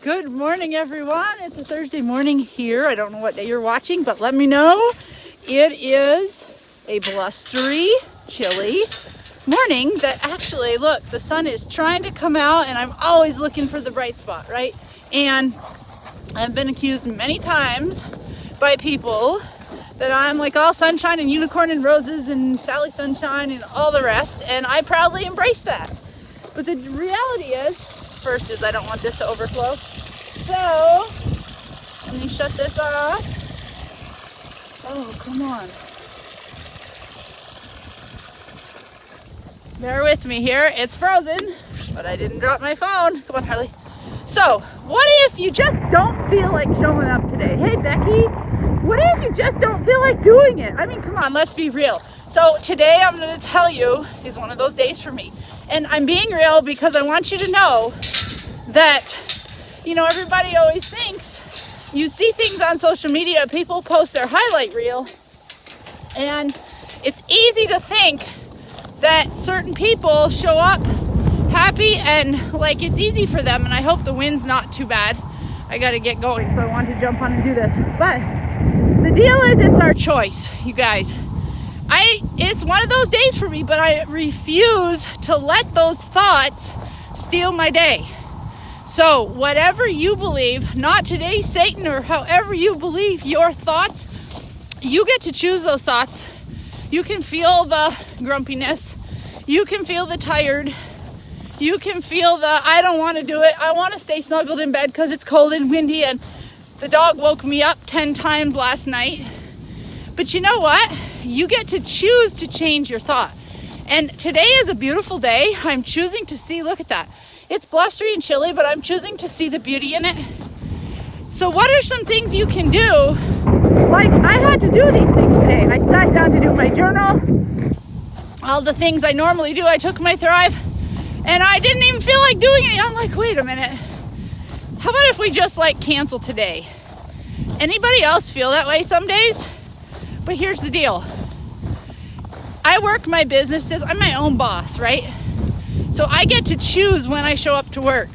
Good morning, everyone. It's a Thursday morning here. I don't know what day you're watching, but let me know. It is a blustery, chilly morning that actually, look, the sun is trying to come out and I'm always looking for the bright spot, right? And I've been accused many times by people that I'm like all sunshine and unicorn and roses and Sally Sunshine and all the rest, and I proudly embrace that. But the reality is, first is I don't want this to overflow. So, let me shut this off. Oh, come on. Bear with me here. It's frozen, but I didn't drop my phone. Come on, Harley. So, what if you just don't feel like showing up today? Hey, Becky, what if you just don't feel like doing it? I mean, come on, let's be real. So today I'm going to tell you is one of those days for me. And I'm being real because I want you to know that, you know, everybody always thinks, you see things on social media, people post their highlight reel, and it's easy to think that certain people show up happy and like it's easy for them, and I hope the wind's not too bad. I got to get going, so I want to jump on and do this. But the deal is, it's our choice, you guys. It's one of those days for me, but I refuse to let those thoughts steal my day. So whatever you believe, not today, Satan, or however you believe your thoughts, you get to choose those thoughts. You can feel the grumpiness. You can feel the tired. You can feel the, I don't want to do it. I want to stay snuggled in bed because it's cold and windy and the dog woke me up 10 times last night. But you know what? You get to choose to change your thought. And today is a beautiful day. I'm choosing to see, look at that. It's blustery and chilly, but I'm choosing to see the beauty in it. So what are some things you can do? Like, I had to do these things today. I sat down to do my journal. All the things I normally do, I took my Thrive. And I didn't even feel like doing it. I'm like, wait a minute. How about if we just like cancel today? Anybody else feel that way some days? But here's the deal. I work my businesses. I'm my own boss, right? So I get to choose when I show up to work.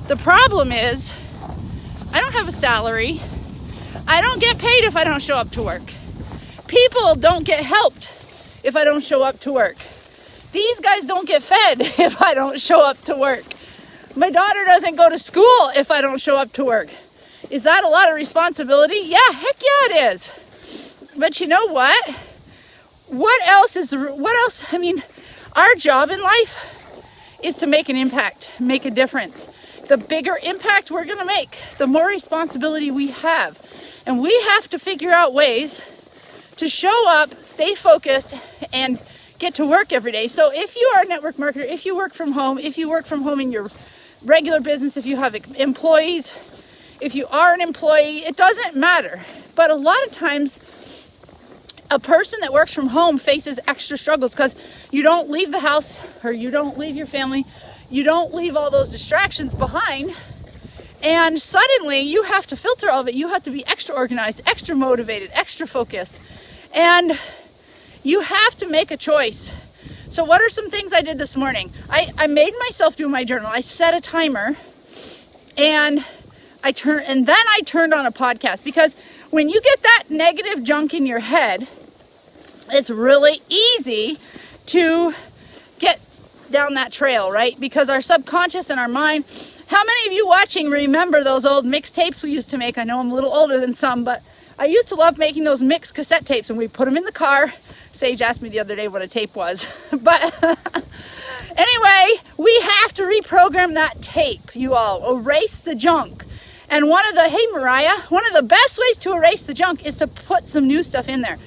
The problem is, I don't have a salary. I don't get paid if I don't show up to work. People don't get helped if I don't show up to work. These guys don't get fed if I don't show up to work. My daughter doesn't go to school if I don't show up to work. Is that a lot of responsibility? Yeah, heck yeah it is. But you know what? What else? I mean, our job in life is to make an impact, make a difference. The bigger impact we're gonna make, the more responsibility we have. And we have to figure out ways to show up, stay focused, and get to work every day. So if you are a network marketer, if you work from home, in your regular business, if you have employees, if you are an employee, it doesn't matter. But a lot of times, a person that works from home faces extra struggles because you don't leave the house, or you don't leave your family, you don't leave all those distractions behind, and suddenly you have to filter all of it. You have to be extra organized, extra motivated, extra focused, and you have to make a choice. So what are some things I did this morning? I made myself do my journal. I set a timer, and I turned on a podcast, because when you get that negative junk in your head, it's really easy to get down that trail, right? Because our subconscious and our mind, how many of you watching remember those old mixtapes we used to make? I know I'm a little older than some, but I used to love making those mixed cassette tapes, and we put them in the car. Sage asked me the other day what a tape was. But anyway, we have to reprogram that tape, you all. Erase the junk. And hey Mariah, one of the best ways to erase the junk is to put some new stuff in there.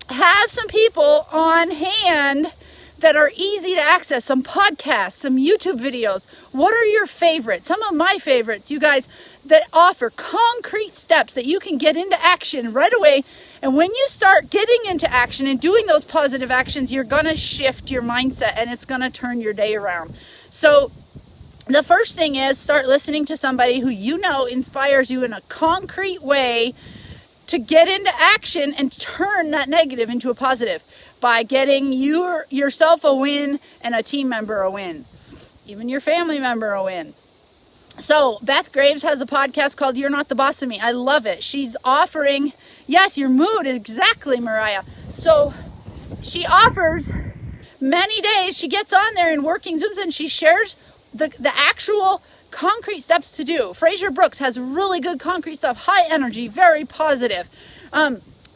Have some people on hand that are easy to access, some podcasts, some YouTube videos. What are your favorites? Some of my favorites, you guys, that offer concrete steps that you can get into action right away. And when you start getting into action and doing those positive actions, you're going to shift your mindset and it's going to turn your day around. So the first thing is, start listening to somebody who you know inspires you in a concrete way to get into action and turn that negative into a positive by getting yourself a win and a team member a win, even your family member a win. So Beth Graves has a podcast called You're Not the Boss of Me. I love it. She's offering, yes, your mood, exactly, Mariah. So she offers many days. She gets on there in working Zooms and she shares the actual concrete steps to do. Fraser Brooks has really good concrete stuff, high energy, very positive.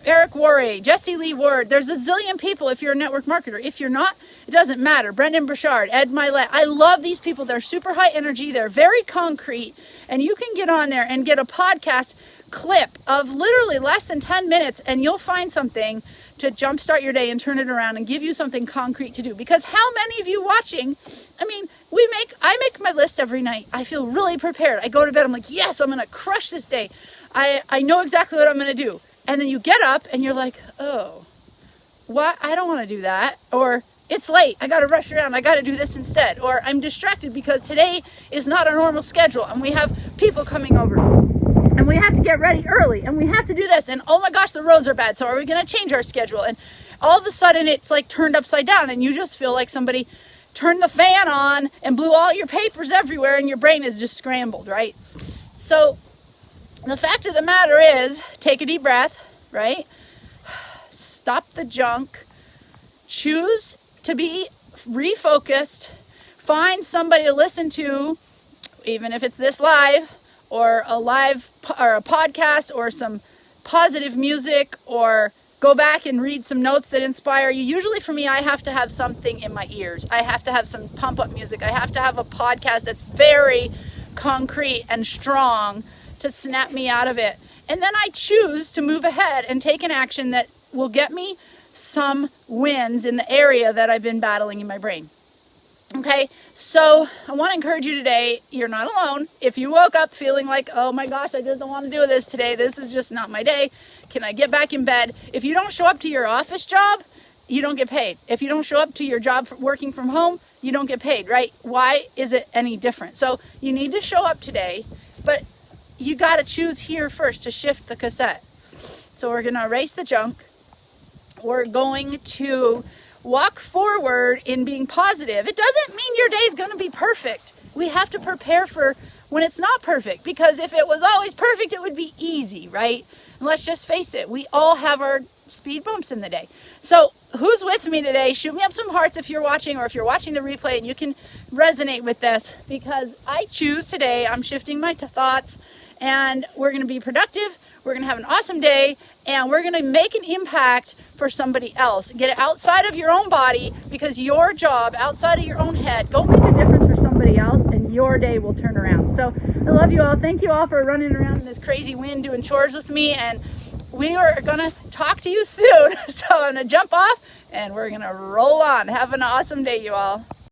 Eric Worre, Jesse Lee Ward. There's a zillion people if you're a network marketer. If you're not, it doesn't matter. Brendan Burchard, Ed Milet. I love these people. They're super high energy. They're very concrete. And you can get on there and get a podcast clip of literally less than 10 minutes and you'll find something to jumpstart your day and turn it around and give you something concrete to do. Because how many of you watching, I mean, I make my list every night. I feel really prepared. I go to bed, I'm like, yes, I'm going to crush this day. I know exactly what I'm going to do. And then you get up and you're like, oh, what? I don't want to do that. Or it's late. I got to rush around. I got to do this instead. Or I'm distracted because today is not a normal schedule and we have people coming over and we have to get ready early and we have to do this. And oh my gosh, the roads are bad. So are we going to change our schedule? And all of a sudden it's like turned upside down and you just feel like somebody turned the fan on and blew all your papers everywhere and your brain is just scrambled, right? So the fact of the matter is, take a deep breath, right? Stop the junk. Choose to be refocused. Find somebody to listen to, even if it's this live or a podcast or some positive music, or go back and read some notes that inspire you. Usually for me, I have to have something in my ears. I have to have some pump up music. I have to have a podcast that's very concrete and strong to snap me out of it. And then I choose to move ahead and take an action that will get me some wins in the area that I've been battling in my brain. Okay, so I want to encourage you today, you're not alone. If you woke up feeling like, oh my gosh, I just don't want to do this today, this is just not my day, can I get back in bed? If you don't show up to your office job, you don't get paid. If you don't show up to your job working from home, you don't get paid, right? Why is it any different? So you need to show up today, but you got to choose here first to shift the cassette. So we're going to erase the junk. We're going to walk forward in being positive. It doesn't mean your day is going to be perfect. We have to prepare for when it's not perfect, because if it was always perfect, it would be easy, right? And let's just face it, we all have our speed bumps in the day. So who's with me today? Shoot me up some hearts if you're watching, or if you're watching the replay and you can resonate with this, because I choose today, I'm shifting my thoughts, and we're going to be productive. We're going to have an awesome day, and we're going to make an impact for somebody else. Get it outside of your own body, because your job outside of your own head, go make a difference for somebody else, and your day will turn around. So I love you all. Thank you all for running around in this crazy wind doing chores with me, and we are going to talk to you soon. So I'm going to jump off, and we're going to roll on. Have an awesome day, you all.